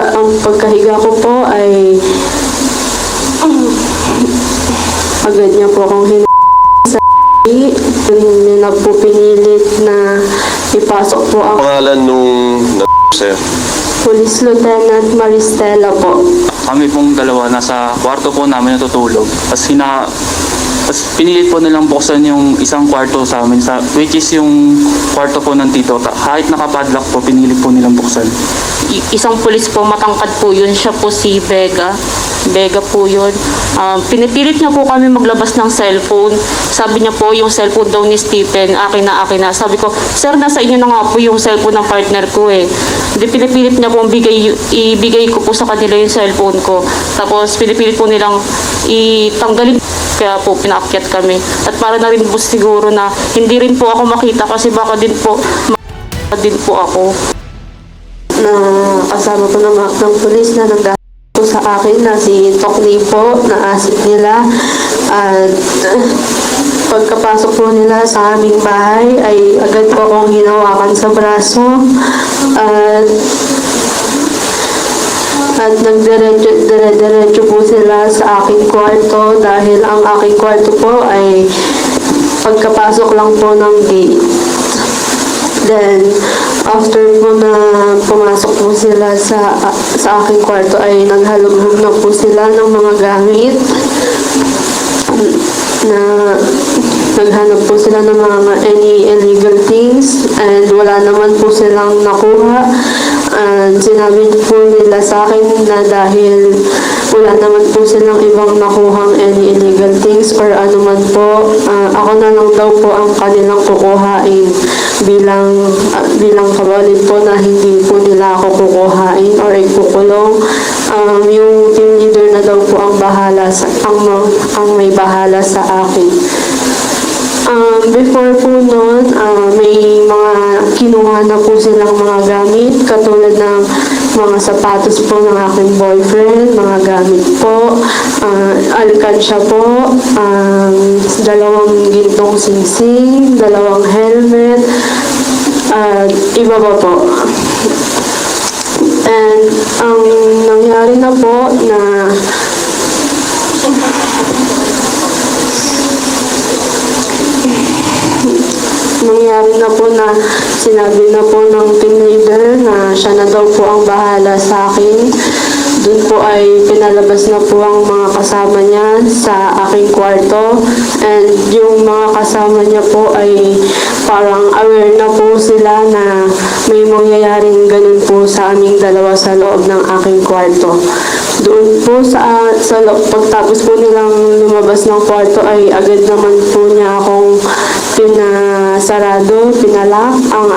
ang pagkahiga ko po ay agad niya po akong sa na po pinilit na ipasok po ang Pangalan nung sa'yo? Police Lieutenant Maristela po. Kami pong dalawa nasa kwarto po namin natutulog. Tapos pinilit po nilang buksan yung isang kwarto sa amin, which is yung kwarto po ng tito. Kahit nakapadlock po, pinilit po nilang buksan. Isang pulis po, matangkad po yun. Siya po si Vega. Vega po yun. Pinipilit niya po kami maglabas ng cellphone. Sabi niya po, yung cellphone daw ni Stephen, akin na, akin na. Sabi ko, sir, nasa inyo na nga po yung cellphone ng partner ko eh. Hindi, pinipilit niya po ibigay ko po sa kanila yung cellphone ko. Tapos pinipilit po nilang itanggalin. Kaya po pinaakyat kami. At para na rin po siguro na hindi rin po ako makita kasi baka din po ako. Na kasama po ng pulis na nagdahil po sa akin na si Tokni po na asset nila. At pagkapasok po nila sa aming bahay ay agad po akong hinawakan sa braso. At nagdiretso po sila sa aking kwarto dahil ang aking kwarto po ay pagkapasok lang po ng gate. Then, after po na pumasok po sila sa aking kwarto ay naghalughog na po sila ng mga gamit na naghanap po sila ng mga any illegal things and wala naman po silang nakuha. And sinabi po nila sa akin na dahil wala naman po silang ibang nakuhang any illegal things or anuman po, ako na lang daw po ang kanilang kukuhain bilang kabalid po na hindi po nila ako kukuhain or ikukulong. Yung team leader na daw po ang bahala ang may bahala sa akin. Before po noon, may mga kinuha na po silang mga gamit katulad ng mga sapatos po ng aking boyfriend, mga gamit po, alkansya po, dalawang gintong singsing, dalawang helmet, at iba pa po. And ang nangyari na po na sinabi na po ng team leader na siya na daw po ang bahala sa akin. Doon po ay pinalabas na po ang mga kasama niya sa aking kwarto and yung mga kasama niya po ay parang aware na po sila na may mangyayaring ganun po sa aming dalawa sa loob ng aking kwarto. Doon po sa loob, pagtapos po nilang lumabas ng kwarto ay agad naman po niya akong pinasarado, pinalak ang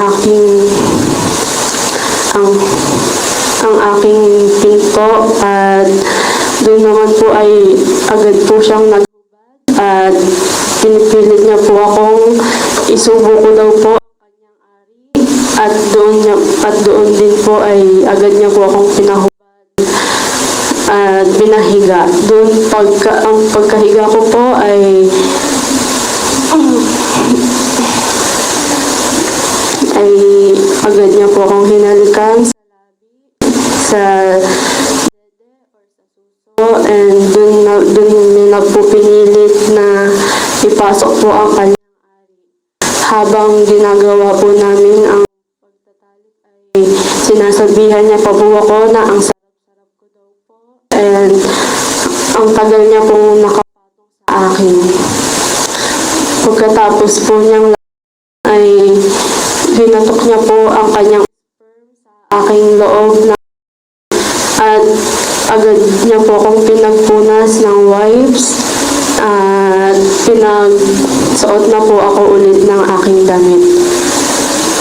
aking pinto at doon naman po ay agad po siyang naghubad at pinipilit niya po akong isubo ko daw po ang kanyang ari at doon din po ay agad niya po akong pinahubad at binahiga. Doon ang pagkahiga ko po ay agad niya po akong hinalikan sa dede or sa suso and dun na po pinilit na ipasok po ang kanyang ari. Habang ginagawa po namin ang pagtatalik ay sinasabihan niya pa po ako na ang sarap-sarap ko daw po and ang tagal niya pong nakapatong sa akin. Pagkatapos po niyang ay hinatok niya po ang kanyang sperm sa aking loob at agad niya po akong pinagpunas ng wipes at pinagsuot na po ako ulit ng aking damit.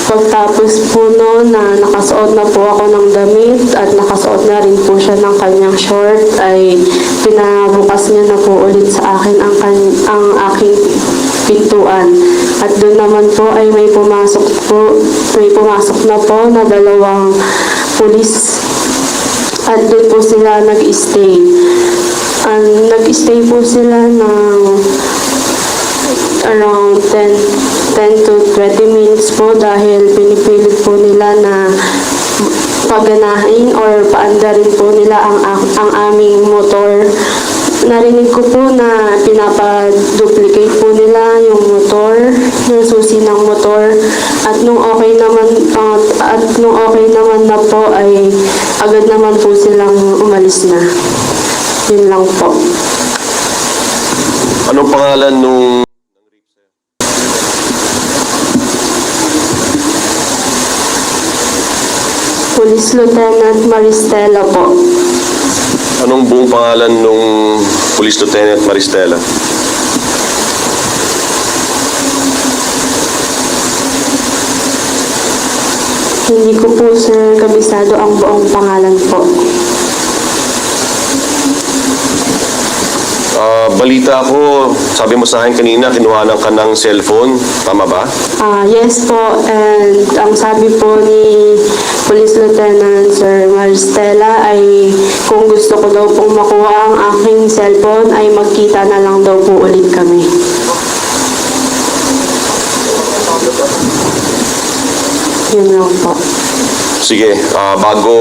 Pagtapos po noon na nakasuot na po ako ng damit at nakasuot na rin po siya ng kanyang short ay pinabukas niya na po ulit sa akin ang aking pintuan. At doon naman po ay may pumasok na po na dalawang pulis. At doon po sila nag-stay. Nag-stay po sila ng around 10 to 20 minutes po dahil pinipilit po nila na paganahin or paandarin po nila ang aming motor. Narinig ko po na pinapaduplicate po nila yung motor, yung susi ng motor. At nung okay naman na po ay agad naman po silang umalis na. Yun lang po. Anong pangalan nung Police Lieutenant Maristela po. Anong buong pangalan nung Police Lieutenant Maristela? Hindi ko po, sir, kabisado ang buong pangalan po. Balita ko, sabi mo sa akin kanina, kinuhanan ka ng cellphone. Tama ba? Yes po, and ang sabi po ni Police Lieutenant Sir Maristela ay kung gusto ko daw pong makuha ang aking cellphone ay magkita na lang daw po ulit kami. Yun lang po. Sige, bago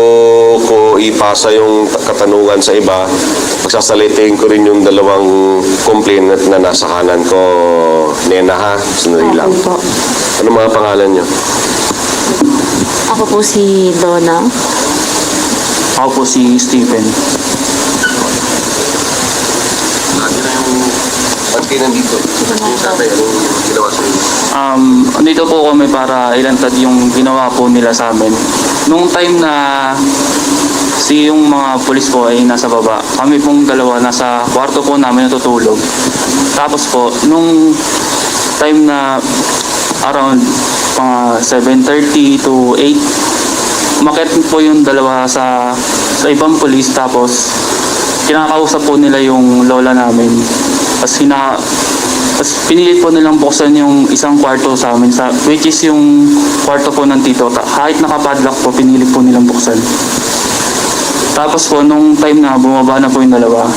ko ipasa yung katanungan sa iba, pagsasalitain ko rin yung dalawang complainant na nasa kanan ko. Nena ha, sandali lang. Okay po. Ano mga pangalan nyo? Ako po si Donna. Ako po si Stephen. Ba't kayo nandito? Yung sabi, anong ginawa sa inyo? Dito po kami para ilantad yung ginawa po nila sa amin. Nung time na yung mga pulis po ay nasa baba, kami pong dalawa nasa kwarto po namin natutulog. Tapos po, nung time na around 7:30 to 8, umakyat po yung dalawa sa ibang pulis, tapos kinakausap po nila yung lola namin. Tapos pinilit po nilang buksan yung isang kwarto sa amin, which is yung kwarto po ng tito. Kahit nakapadlock po, pinilit po nilang buksan. Tapos po, nung time na bumaba na po yung dalawa,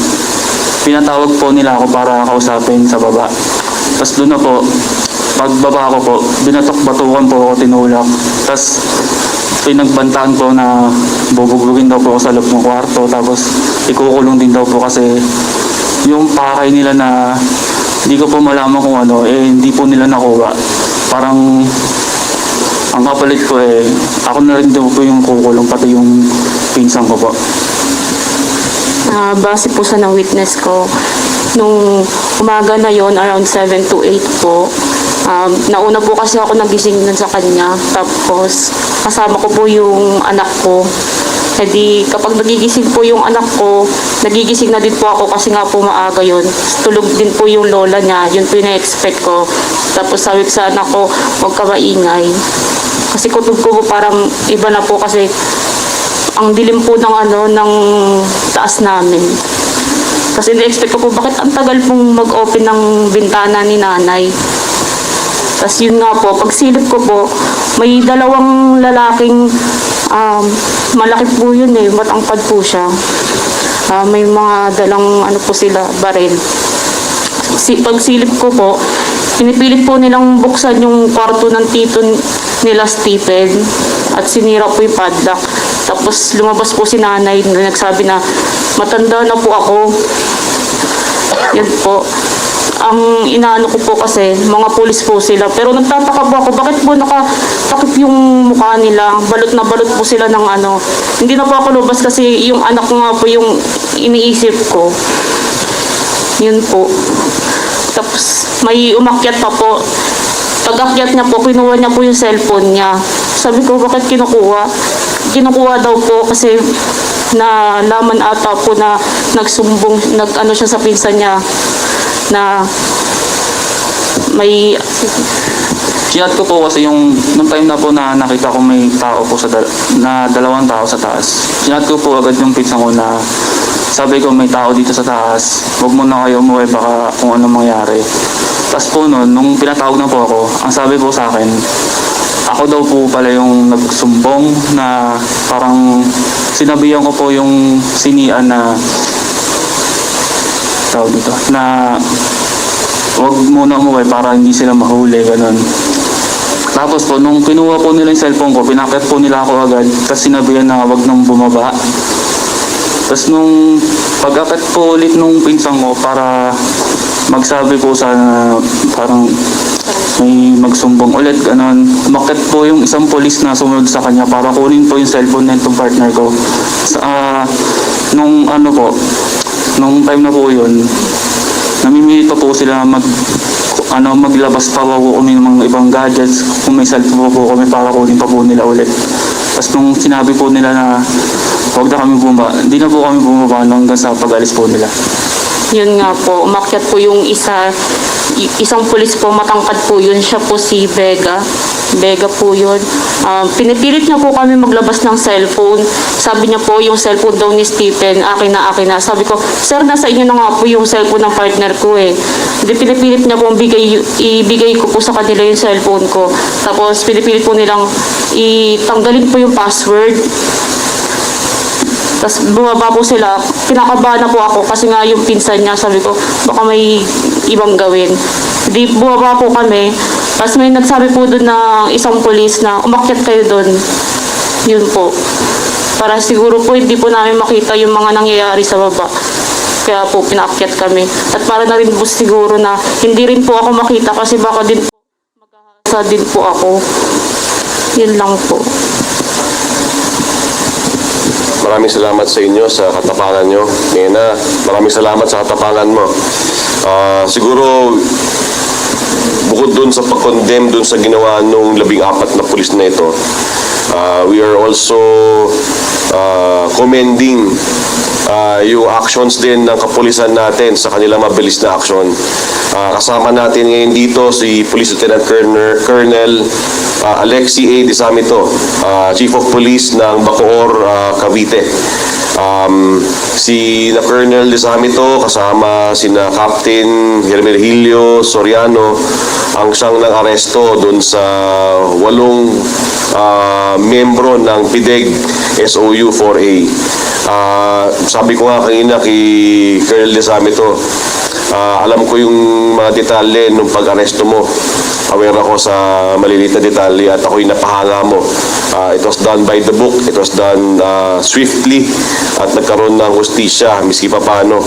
pinatawag po nila ako para kausapin sa baba. Tapos doon na po, pagbaba ko po, binatok-batukan po ako, tinulak. Tapos pinagbantaan po na bubugugin daw po ako sa loob ng kwarto. Tapos ikukulong din daw po kasi yung pakay nila na hindi ko po malaman kung ano, hindi po nila nakuha. Parang ang kapalit ko ako na rin daw po yung kukulong, pati yung pinsan ko po. Base po sa na-witness ko, nung umaga na yon around 7 to 8 po, nauna po kasi ako nagising nun sa kanya. Tapos kasama ko po yung anak ko. Di kapag nagigising po yung anak ko, nagigising na din po ako kasi nga po maaga yun. Tulog din po yung lola niya, yun po yung na-expect ko. Tapos sabi ko sa anak ko, huwag ka maingay. Kasi kutub ko po parang iba na po kasi ang dilim po ng taas namin. Kasi na-expect ko po bakit ang tagal pong mag-open ng bintana ni nanay. Tapos yun nga po, pagsilip ko po, may dalawang lalaking malaki po yun matangkad po siya. May mga dalang po sila, baril. Pagsilip ko po, pinipilit po nilang buksan yung kwarto ng tito nila Stephen at sinira po yung padlock. Tapos lumabas po si nanay na nagsabi na matanda na po ako. Yan po. Ang inaano ko po kasi, mga pulis po sila. Pero nagtataka po ako, bakit po nakatakip yung mukha nila? Balot na balot po sila ng ano. Hindi na po ako lubas kasi yung anak ko nga po yung iniisip ko. Yun po. Tapos may umakyat pa po. Pag-akyat niya po, kinuha niya po yung cellphone niya. Sabi ko, bakit kinukuha? Kinukuha daw po kasi nalaman ata po na nagsumbong, nag-ano siya sa pinsan niya na may... Chinat ko po kasi nung time na po na nakita ko may tao po na dalawang tao sa taas. Chinat ko po agad yung pinsan ko na sabi ko may tao dito sa taas, huwag mo na kayo umuwi baka kung ano mangyari. Tapos po nung pinatawag na po ako, ang sabi po sa akin, ako daw po pala yung nagsumbong na parang sinabihan ko po yung sinian na tawag dito, na huwag muna umuwi para hindi sila mahuli, ganun. Tapos po, nung kinuha po nila yung cellphone ko, pinakit po nila ako agad. Tapos sinabihan na wag nang bumaba. Tapos nung pag-akit po ulit nung pinsang ko para magsabi po sana parang may magsumbong ulit, ganon. Umakyat po yung isang polis na sumunod sa kanya para kunin po yung cellphone nitong partner ko. Nung ano po, nung time na po yun, namimilit pa po sila maglabas pa po kami ng mga ibang gadgets kung may cellphone po kami para kunin pa po nila ulit. Tapos nung sinabi po nila na huwag na kami bumaba, hindi na po kami bumaba hanggang sa pag-alis po nila. Yun nga po, umakyat po yung isang pulis po, matangkad po yun, siya po si Vega. Vega po yun. Pinipilit niya po kami maglabas ng cellphone. Sabi niya po yung cellphone daw ni Stephen, akin na, akin na. Sabi ko, sir, nasa inyo na nga po yung cellphone ng partner ko eh. Hindi, pinipilit niya po ibigay ko po sa kanila yung cellphone ko. Tapos pinipilit po nilang itanggalin po yung password. Tapos bumaba po sila. Kinakabahan na po ako kasi nga yung pinsan niya, sabi ko, baka may ibang gawin. Di bumaba po kami. Tapos may nagsabi po doon ng isang pulis na umakyat kayo doon. Yun po. Para siguro po hindi po namin makita yung mga nangyayari sa baba. Kaya po pinaakyat kami. At para na rin po siguro na hindi rin po ako makita kasi baka din po maghahasa din po ako. Yun lang po. Maraming salamat sa inyo sa katapangan nyo. Nena, maraming salamat sa katapangan mo. Siguro, bukod dun sa pag-condemn dun sa ginawa nung 14 na pulis na ito, we are also commending yung actions din ng kapulisan natin sa kanilang mabilis na aksyon. Kasama natin ngayon dito si Police Lieutenant Colonel Alexi A. Disamito, Chief of Police ng Bacoor, Cavite. Si na Colonel Disamito kasama sina Captain Hermelio Soriano ang siyang nang-aresto doon sa 8 membro ng PIDEG SOU 4A. Sabi ko nga kanina kay Colonel Disamito, alam ko yung mga detalye nung pag-aresto mo. Aware ako sa maliliit na detalye at ako'y napahanga mo. It was done by the book. It was done swiftly at nagkaroon ng hustisya, miski pa paano,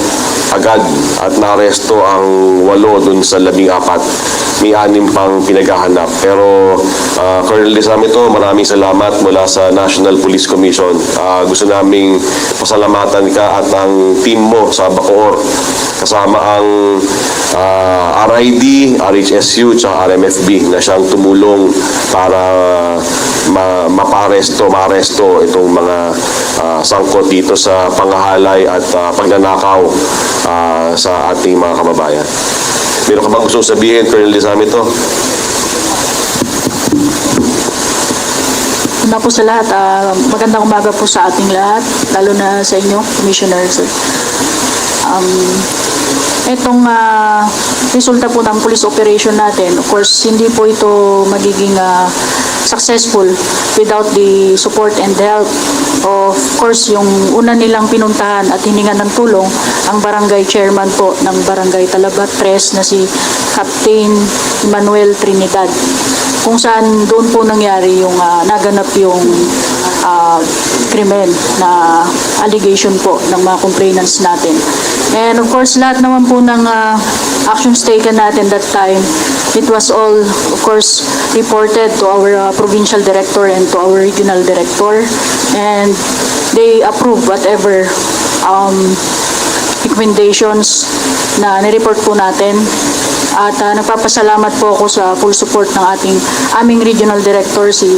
agad at naaresto ang 8 dun sa 14. May 6 pang pinaghahanap. Pero Colonel Disamito, maraming salamat mula sa National Police Commission. Gusto naming pasalamatan ka at ang team mo sa Bacoor. Kasama ang RID, RHSU, at RMFB na siyang tumulong para maaresto itong mga sangkot dito sa pangahalay at pagnanakaw sa ating mga kababayan. Meron ka bang gustong sabihin, Colonel Disamito? Una po sa lahat, magandang umaga po sa ating lahat, lalo na sa inyo, Commissioners. Itong resulta po ng police operation natin, of course, hindi po ito magiging successful without the support and help of course, yung una nilang pinuntahan at hiningan ng tulong ang barangay chairman po ng barangay Talabat 3 na si Captain Manuel Trinidad, kung saan doon po nangyari yung naganap yung krimen na allegation po ng mga complainants natin. And of course, lahat naman po ng actions taken natin that time, it was all, of course, reported to our provincial director and to our regional director. And they approve whatever recommendations na nireport po natin. At nagpapasalamat po ako sa full support ng aming regional director, si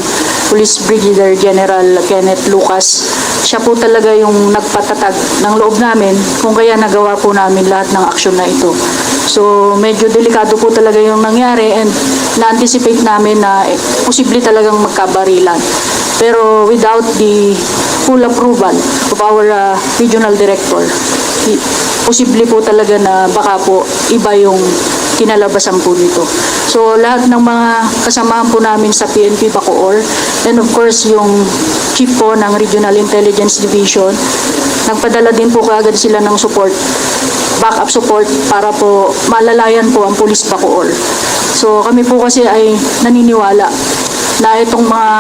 Police Brigadier General Kenneth Lucas. Siya po talaga yung nagpatatag ng loob namin kung kaya nagawa po namin lahat ng aksyon na ito. So medyo delikado po talaga yung nangyari and na-anticipate namin na posible talagang magkabarilan. Pero without the full approval of our regional director, posible po talaga na baka po iba yung kinalabasan po nito. So lahat ng mga kasamahan po namin sa PNP Bacoor, and of course yung chief po ng Regional Intelligence Division, nagpadala din po kaagad sila ng support, backup support para po malalayan po ang Police Bacoor. So kami po kasi ay naniniwala na itong mga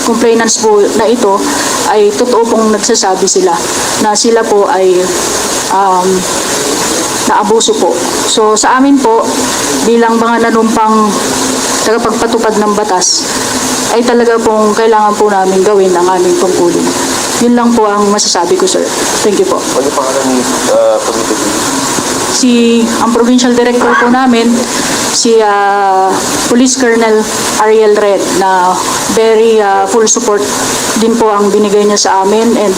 complainants po na ito ay totoo pong nagsasabi sila na sila po ay naabuso po. So sa amin po, bilang mga nanumpang tagapagpatupad ng batas, ay talaga pong kailangan po namin gawin ang aming tungkulin. Yun lang po ang masasabi ko, sir. Thank you po. Ano pangalan ni Ang provincial director po namin, si Police Colonel Ariel Red, na very full support din po ang binigay niya sa amin, and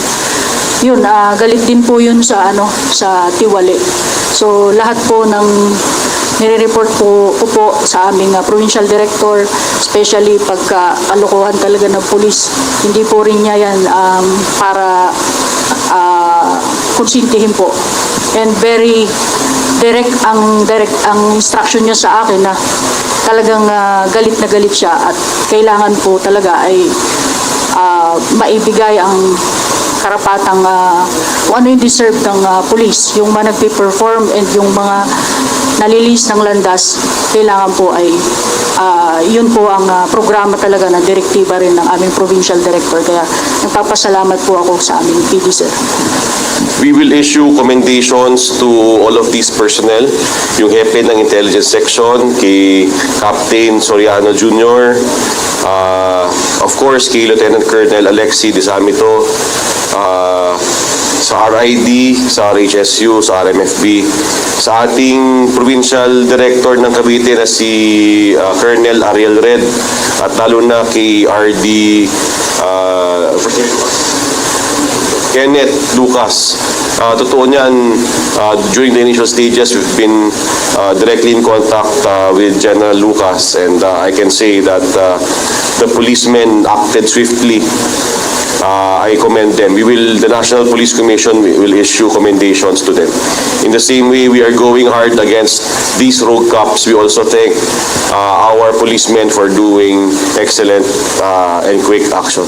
yun, galit din po yun sa sa Tiwali. So lahat po ng nire-report ko po sa aming provincial director, especially pagka kalokohan talaga ng police, hindi po rin niya yan para konsintihin po. And very direct ang instruction niya sa akin na talagang galit na galit siya at kailangan po talaga ay maibigay ang karapatang kung ano yung deserve ng police, yung mga nagpe-perform and yung mga nalilis ng landas, kailangan po ay yun po ang programa talaga na direktiba rin ng aming provincial director. Kaya nagpapasalamat po ako sa aming PD, sir. We will issue commendations to all of these personnel, yung hepe ng intelligence section, kay Captain Soriano Jr., of course, kay Lieutenant Colonel Alexi Desamito, sa RID, sa RHSU, sa RMFB, sa ating provincial director ng Cavite na si Colonel Ariel Red, at lalo na kay RD Kenneth Lucas. Totoo niyan, during the initial stages, we've been directly in contact with General Lucas, and I can say that the policemen acted swiftly. I commend them. The National Police Commission will issue commendations to them. In the same way, we are going hard against these rogue cops. We also thank our policemen for doing excellent and quick action.